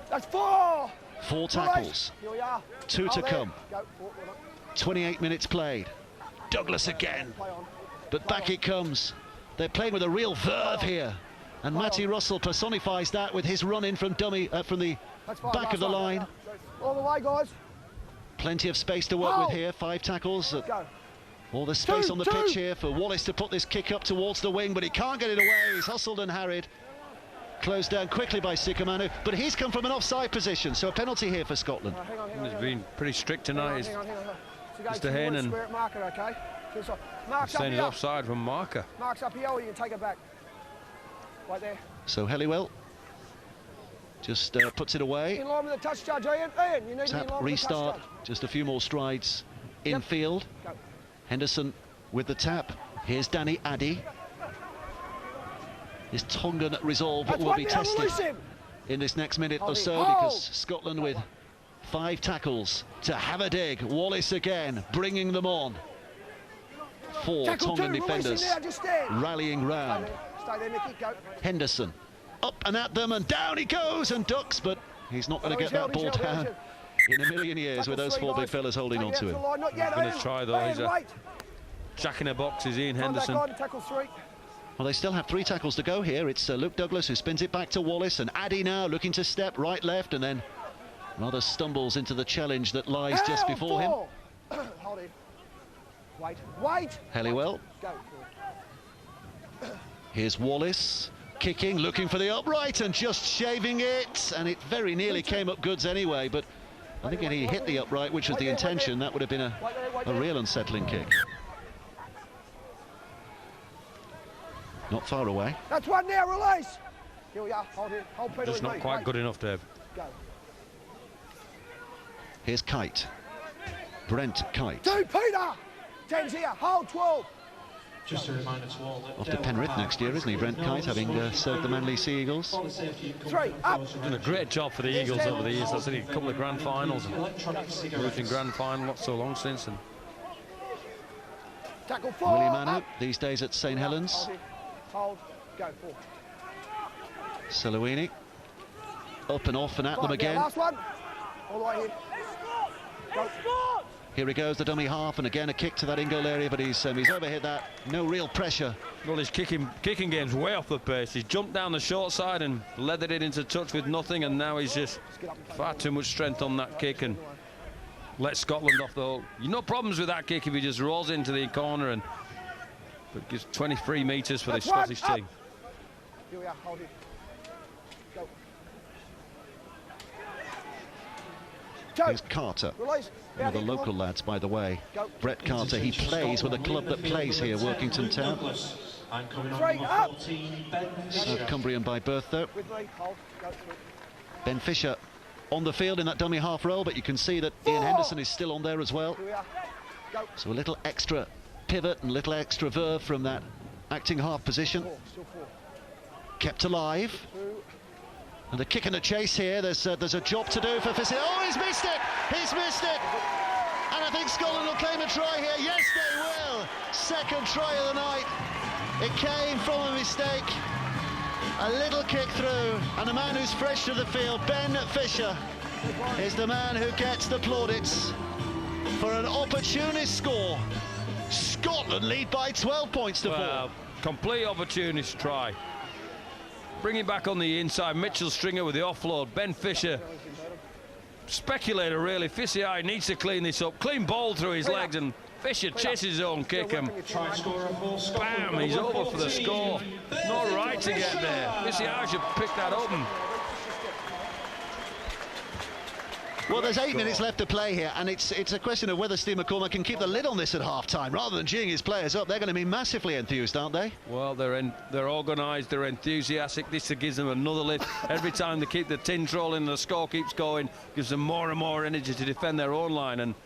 Speaker 5: That's four.
Speaker 1: 4 tackles. 2 to come. 28 minutes played. Douglas again. But back it comes. They're playing with a real verve here. And Matty Russell personifies that with his run in from from the back of the line.
Speaker 5: All the way, guys.
Speaker 1: Plenty of space to work with here. 5 tackles. All the space on the pitch here for Wallace to put this kick up towards the wing, but he can't get it away. He's hustled and harried. Closed down quickly by Sikamanu, but he's come from an offside position, so a penalty here for Scotland.
Speaker 2: He's been pretty strict tonight. Mr. Heenan
Speaker 5: Mark's up
Speaker 2: Saying
Speaker 5: here.
Speaker 2: it's offside from Marker.
Speaker 5: Mark's up here, or you can take it back. Right there.
Speaker 1: So Helliwell just puts it away.
Speaker 5: In line with the touch judge, Ian. Ian, you need to be in
Speaker 1: Tap,
Speaker 5: line
Speaker 1: restart,
Speaker 5: with the touch judge.
Speaker 1: just a few more strides infield.
Speaker 5: Go.
Speaker 1: Henderson with the tap. Here's Danny Addy. His Tongan resolve
Speaker 5: That's
Speaker 1: will
Speaker 5: one
Speaker 1: be
Speaker 5: now,
Speaker 1: tested
Speaker 5: release him.
Speaker 1: in this next minute or so,
Speaker 5: Hold.
Speaker 1: because Scotland with 5 tackles to have a dig. Wallace again bringing them on. 4
Speaker 5: Tackle
Speaker 1: Tongan
Speaker 5: two, release him
Speaker 1: defenders
Speaker 5: now, just stand.
Speaker 1: rallying round.
Speaker 5: Stay there, Mickey, go.
Speaker 1: Henderson up and at them, and down he goes and ducks, but he's not going to get that ball down in a million years with those 4 big fellas holding on to him.
Speaker 2: Going to try though. He's a jack in the box is Ian Henderson.
Speaker 5: Tackle 3.
Speaker 1: Well, they still have 3 tackles to go here. It's Luke Douglas who spins it back to Wallace, and Addy now looking to step right, left, and then rather stumbles into the challenge that lies just before him.
Speaker 5: Hold in. Wait, wait.
Speaker 1: Helliwell.
Speaker 5: Go.
Speaker 1: Here's Wallace kicking, looking for the upright, and just shaving it, and it very nearly came up goods anyway, but I think when he hit the upright, which was the intention, that would have been a real unsettling kick. Not far away.
Speaker 5: That's one now, release. Here we are, hold it. Hold Peter
Speaker 2: Just
Speaker 5: with
Speaker 2: not
Speaker 5: me.
Speaker 2: quite
Speaker 5: Wait.
Speaker 2: good enough, Dave.
Speaker 5: Go.
Speaker 1: Here's Kite. Brent Kite.
Speaker 5: 2, Peter. 10's here, hold 12.
Speaker 6: Just a reminder to all that
Speaker 1: Off to Penrith next year, isn't he, Brent Kite, having served the Manly Sea Eagles?
Speaker 5: 3, up.
Speaker 2: Done a great job for the Eagles over the years. I've seen a couple of grand finals and moved in grand final not so long since. And
Speaker 5: Tackle 4.
Speaker 1: Willie Manu,
Speaker 5: up.
Speaker 1: these days at St Helens.
Speaker 5: Hold it. Hold. Go, 4.
Speaker 1: Selawini. Up and off and at them
Speaker 5: Right,
Speaker 1: again.
Speaker 5: now, last one. All the way in. Go.
Speaker 1: Here he goes, the dummy half, and again a kick to that in-goal area, but he's overhit that. No real pressure.
Speaker 2: well, his kicking game's way off the pace. He's jumped down the short side and leathered it into touch with nothing, and now he's just far too much strength on that kick and let Scotland off the hook. No problems with that kick if he just rolls into the corner, and but gives 23 metres for the Scottish team.
Speaker 5: Here we are, hold it. Go.
Speaker 1: Here's Carter,
Speaker 5: Release.
Speaker 1: one of the local lads, by the way. Brett Carter, he plays with a club that plays here, Workington Town.
Speaker 5: Straight up.
Speaker 1: South Cumbrian by birth, though.
Speaker 5: With me, hold. Go through.
Speaker 1: Ben Fisher on the field in that dummy half role, but you can see that Ian Henderson is still on there as well.
Speaker 5: Here we are. Go.
Speaker 1: So a little extra pivot and a little extra verve from that acting half position.
Speaker 5: 4, still 4.
Speaker 1: Kept alive.
Speaker 5: 2.
Speaker 1: And the kick and the chase here, there's a job to do for Fisher. Oh, he's missed it! He's missed it! And I think Scotland will claim a try here. Yes, they will! Second try of the night. It came from a mistake. A little kick through, and the man who's fresh to the field, Ben Fisher, is the man who gets the plaudits for an opportunist score. Scotland lead by 12 points to 4.
Speaker 2: Complete opportunist try. Bring it back on the inside. Mitchell Stringer with the offload. Ben Fisher, speculator really. Fisher needs to clean this up. Clean ball through his legs, and Fisher chases his own kick and bam, he's over for the score. Not right to get there. Fisher should pick that up.
Speaker 1: Well, there's 8 minutes left to play here, and it's a question of whether Steve McCormack can keep the lid on this at half-time. Rather than geeing his players up, they're going to be massively enthused, aren't they?
Speaker 2: Well, they're organised, they're enthusiastic. This gives them another lift. Every time they keep the tins rolling and the score keeps going, gives them more and more energy to defend their own line. And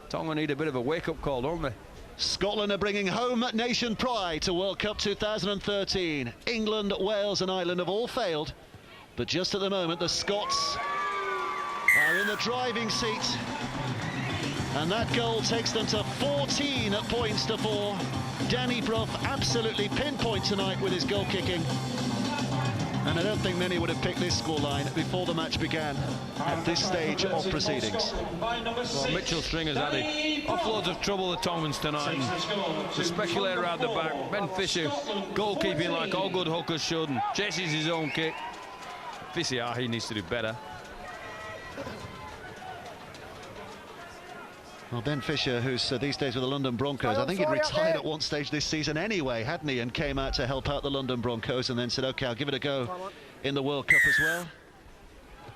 Speaker 2: Tonga need a bit of a wake-up call, don't they?
Speaker 1: Scotland are bringing home nation pride to World Cup 2013. England, Wales and Ireland have all failed, but just at the moment the Scots are in the driving seat, and that goal takes them to 14 points to 4. Danny Brough absolutely pinpoint tonight with his goal kicking, and I don't think many would have picked this scoreline before the match began at this stage of proceedings.
Speaker 2: Well, Mitchell Stringer's had it. Off loads of trouble, the Tongans tonight. And the speculator out the back. Ben Fisher goalkeeping like all good hookers should, and chases his own kick. Fisher, he needs to do better.
Speaker 1: Well, Ben Fisher, who's these days with the London Broncos, I think he'd retired at one stage this season anyway, hadn't he, and came out to help out the London Broncos and then said, OK, I'll give it a go in the World Cup as well.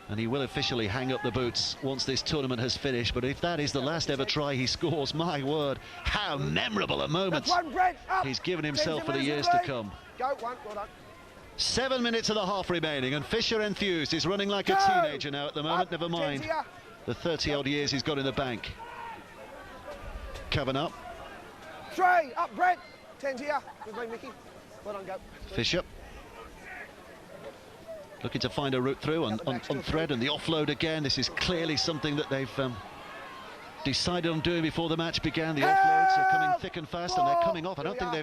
Speaker 1: And he will officially hang up the boots once this tournament has finished. But if that is the last ever try he scores, my word, how memorable a moment he's given himself for the years to come.
Speaker 5: Go, one, well done.
Speaker 1: 7 minutes of the half remaining, and Fisher enthused. He's running like a teenager now at the moment, never mind the 30-odd years he's got in the bank. Coven up.
Speaker 5: 3, up, Brett. 10's here. With me, Mickey. Well done, go.
Speaker 1: Fisher. Looking to find a route through on thread, and the offload again. This is clearly something that they've decided on doing before the match began. The offloads are coming thick and fast, and they're coming off. I don't think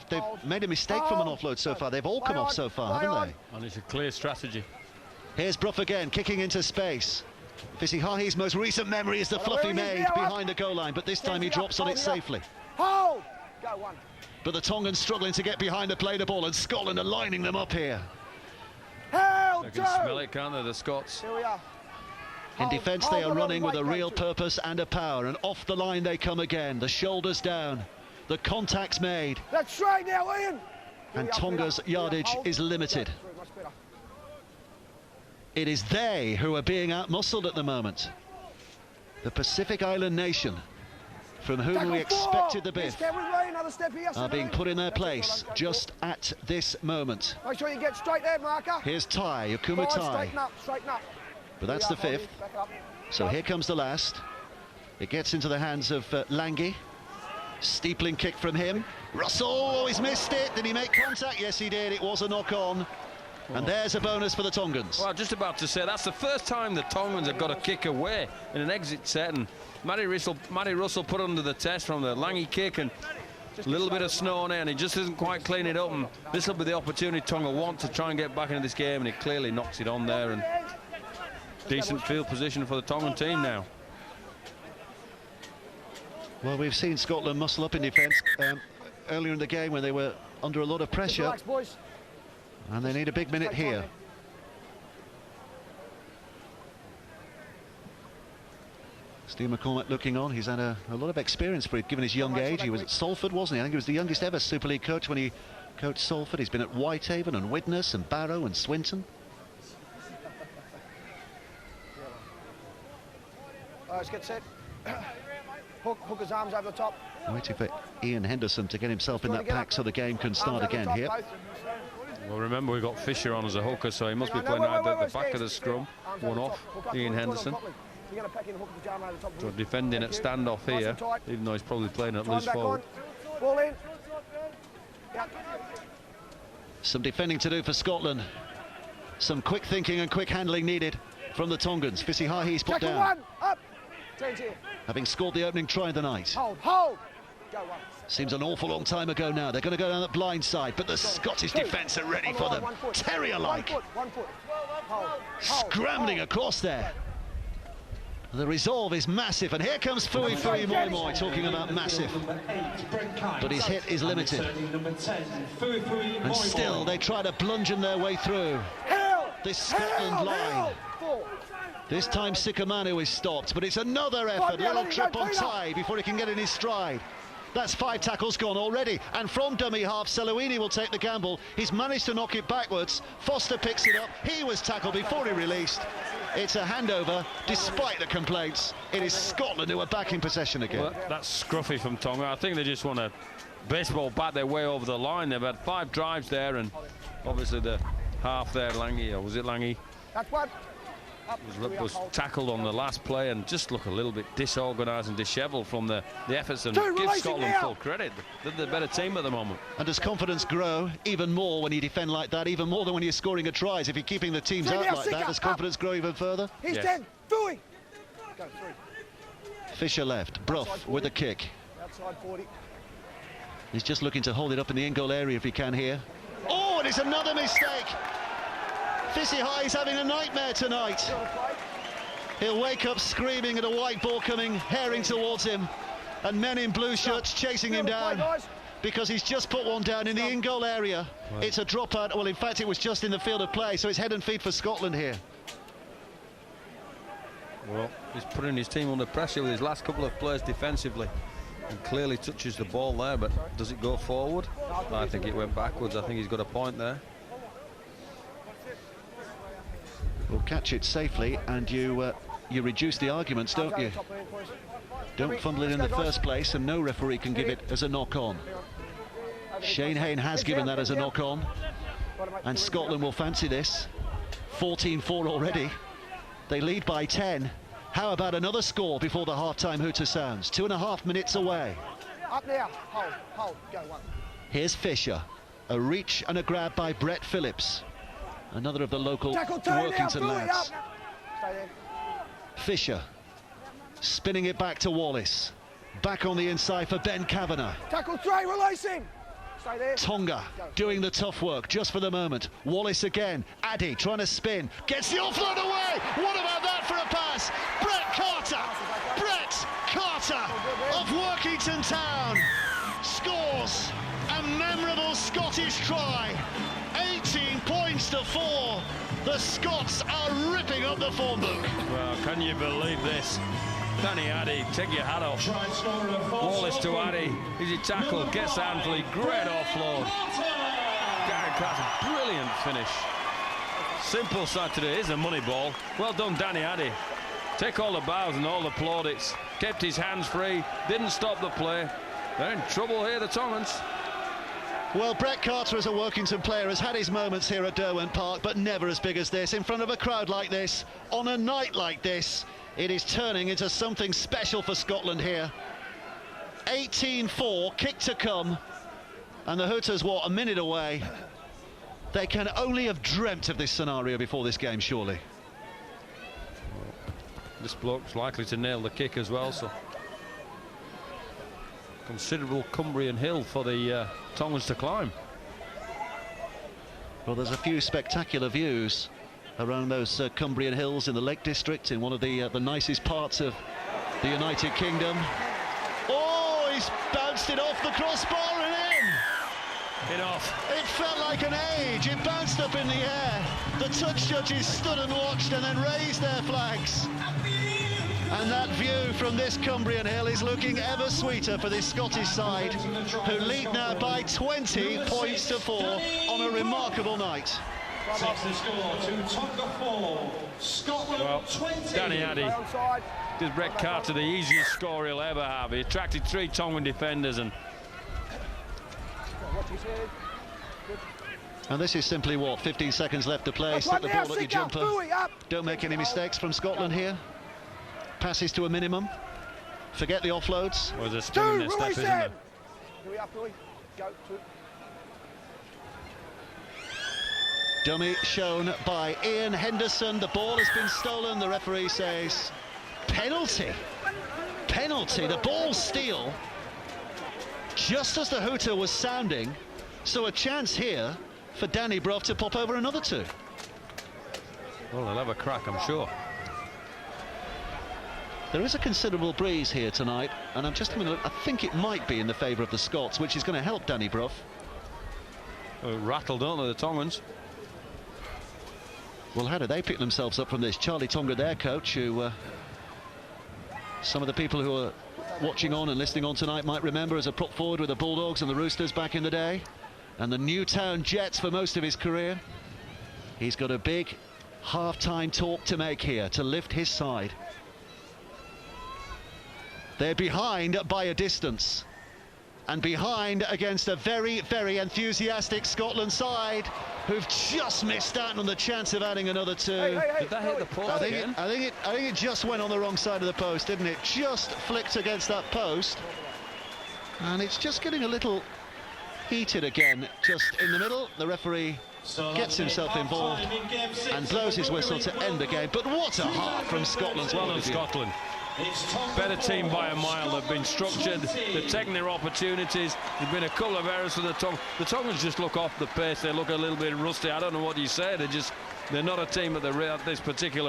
Speaker 1: they've made a mistake from an offload so far. They've all come off so far, haven't they?
Speaker 2: And it's a clear strategy.
Speaker 1: Here's Brough again, kicking into space. Fisihahi's most recent memory is the fluffy maid behind the goal line, but this time he drops on it safely.
Speaker 5: Hold! Go, one.
Speaker 1: But the Tongans struggling to get behind to play the ball, and Scotland are lining them up here.
Speaker 5: Held,
Speaker 2: They can smell it, can't they, the Scots?
Speaker 5: Here we are.
Speaker 1: In defence, they are running with a real purpose and a power, and off the line they come again. The shoulders down, the contact's made.
Speaker 5: That's right now, Ian.
Speaker 1: And Tonga's yardage is limited. It is they who are being outmuscled at the moment. The Pacific Island nation, from whom we expected the biff, are being put in their place just at this moment.
Speaker 5: Make sure you get straight there, marker.
Speaker 1: Here's Tai, Okuma Tai.
Speaker 5: Straighten up, straighten up.
Speaker 1: But that's the fifth. So here comes the last. It gets into the hands of Lange. Steepling kick from him. Russell, he's missed it. Did he make contact? Yes, he did. It was a knock-on. And there's a bonus for the Tongans.
Speaker 2: Well, just about to say, that's the first time the Tongans have got a kick away in an exit set, and Matty Russell put under the test from the Lange kick, and a little bit of snow on it, and he just doesn't quite clean it up, and this will be the opportunity Tonga want to try and get back into this game, and he clearly knocks it on there, and decent field position for the Tongan team now.
Speaker 1: Well, we've seen Scotland muscle up in defence earlier in the game when they were under a lot of pressure.
Speaker 5: Relax, boys.
Speaker 1: And they need a big minute here. Steve McCormack looking on. He's had a lot of experience for it, given his young age. He was at Salford, wasn't he? I think he was the youngest ever Super League coach when he coached Salford. He's been at Whitehaven and Widnes and Barrow and Swinton.
Speaker 5: Let's get set. Hook his arms over the top.
Speaker 1: Waiting for Ian Henderson to get himself in that pack so the game can start again here.
Speaker 2: Well, remember, we've got Fisher on as a hooker, so he must be playing out at the back of the scrum. One off, Ian Henderson. So defending at standoff here, even though he's probably playing at loose forward.
Speaker 5: Ball in.
Speaker 1: Some defending to do for Scotland. Some quick thinking and quick handling needed from the Tongans. Fisihahi's put down.
Speaker 5: One, up. 10's here.
Speaker 1: Having scored the opening try of the night.
Speaker 5: Hold, hold. Go, one.
Speaker 1: Seems an awful long time ago now. They're going to go down the blind side, but the Scottish defence are ready for them. Terrier-like.
Speaker 5: 1 foot. Hold.
Speaker 1: Scrambling across there. The resolve is massive, and here comes Fui Moi Moi talking about massive. But his hit is limited. And still, they try to bludgeon their way through this Scotland line. This time Sikamanu is stopped, but it's another effort. Little trip on Tai before he can get in his stride. That's 5 tackles gone already, and from dummy half, Seluini will take the gamble. He's managed to knock it backwards. Foster picks it up. He was tackled before he released. It's a handover, despite the complaints. It is Scotland who are back in possession again.
Speaker 2: Well, that's scruffy from Tonga. I think they just want to baseball bat their way over the line. They've had 5 drives there, and obviously the half there, Lange, or was it Lange?
Speaker 5: That's one.
Speaker 2: Was tackled on the last play and just look a little bit disorganised and dishevelled from the efforts, and give Scotland full credit. They're the better team at the moment.
Speaker 1: And does confidence grow even more when you defend like that, even more than when you're scoring a tries? If you're keeping the teams out like that, does confidence grow even further?
Speaker 5: He's dead. Fui. Go, 3.
Speaker 1: Fisher left. Brough with a kick.
Speaker 5: Outside 40.
Speaker 1: He's just looking to hold it up in the in-goal area if he can here. Oh, and it's another mistake. Fisihahi's having a nightmare tonight. He'll wake up screaming at a white ball coming, herring towards him, and men in blue shirts chasing him down because he's just put one down in the in-goal area. Right. It's a dropout. Well, in fact, it was just in the field of play, so it's head and feet for Scotland here.
Speaker 2: Well, he's putting his team under pressure with his last couple of plays defensively, and clearly touches the ball there, but does it go forward? I think it went backwards. I think he's got a point there.
Speaker 1: will catch it safely, and you reduce the arguments, don't you? Don't fumble it in the first place, and no referee can give it as a knock-on. Shane Hayne has given that as a knock-on, and Scotland will fancy this. 14-4 already. They lead by 10. How about another score before the half-time hooter sounds? 2.5 minutes away.
Speaker 5: Up now, hold, go one.
Speaker 1: Here's Fisher. A reach and a grab by Brett Phillips. Another of the local Workington lads.
Speaker 5: Stay there.
Speaker 1: Fisher spinning it back to Wallace. Back on the inside for Ben Kavanagh.
Speaker 5: Tackle three, release him. Stay there.
Speaker 1: Tonga doing the tough work just for the moment. Wallace again. Addy trying to spin. Gets the offload away. What about that for a pass? Brett Carter. Brett Carter of Workington Town scores a memorable Scottish try. 18 points to 4. The Scots are ripping up the form book.
Speaker 2: Well, can you believe this? Danny Addy, take your hat off. Wallace to Addy. Easy tackle, gets the handful, great offload. Gary Carter, brilliant finish. Simple side today, here's a money ball. Well done, Danny Addy. Take all the bows and all the plaudits. Kept his hands free, didn't stop the play. They're in trouble here, the Tongans.
Speaker 1: Well, Brett Carter as a Workington player has had his moments here at Derwent Park, but never as big as this, in front of a crowd like this, on a night like this. It is turning into something special for Scotland here. 18-4, kick to come, and the Hooters, what, a minute away. They can only have dreamt of this scenario before this game, surely.
Speaker 2: This bloke's likely to nail the kick as well, so considerable Cumbrian hill for the Tongans to climb.
Speaker 1: Well, there's a few spectacular views around those Cumbrian hills in the Lake District, in one of the nicest parts of the United Kingdom. Oh, he's bounced it off the crossbar and in!
Speaker 2: Enough.
Speaker 1: It felt like an age. It bounced up in the air. The touch judges stood and watched and then raised their flags. And that view from this Cumbrian hill is looking ever sweeter for this Scottish side, who lead now by 20 points to 4 on a remarkable night.
Speaker 6: Takes the score to Tonga 4, Scotland 20.
Speaker 2: Danny Addy gives Brett Carter the easiest score he'll ever have. He attracted 3 Tongan defenders, and
Speaker 1: this is simply what, 15 seconds left to play. Stick the ball at your jumper. Don't make any mistakes from Scotland here. Passes to a minimum. Forget the offloads.
Speaker 2: Well, there's a spin in their step, isn't there?
Speaker 1: Dummy shown by Ian Henderson. The ball has been stolen. The referee says penalty. Penalty. The ball steal just as the hooter was sounding. So a chance here for Danny Brough to pop over another 2.
Speaker 2: Well, they'll have a crack, I'm sure.
Speaker 1: There is a considerable breeze here tonight, and I'm just having a look. I think it might be in the favour of the Scots, which is going to help Danny Brough.
Speaker 2: Rattled, don't they, the Tongans?
Speaker 1: Well, how do they pick themselves up from this? Charlie Tonga, their coach, who some of the people who are watching on and listening on tonight might remember as a prop forward with the Bulldogs and the Roosters back in the day, and the Newtown Jets for most of his career. He's got a big half-time talk to make here to lift his side. They're behind by a distance, and behind against a very, very enthusiastic Scotland side who've just missed out on the chance of adding another 2.
Speaker 2: Did that hit the post again?
Speaker 1: I think it just went on the wrong side of the post, didn't it? Just flicked against that post, and it's just getting a little heated again. Just in the middle, the referee gets himself involved and blows his whistle to end the game. But what a heart from Scotland's
Speaker 2: well done, Scotland. Better team by a mile. They've been structured, they've taken their opportunities. There's been a couple of errors for the Tongans. The Tongans just look off the pace, they look a little bit rusty. I don't know what you say, they're not a team at this particular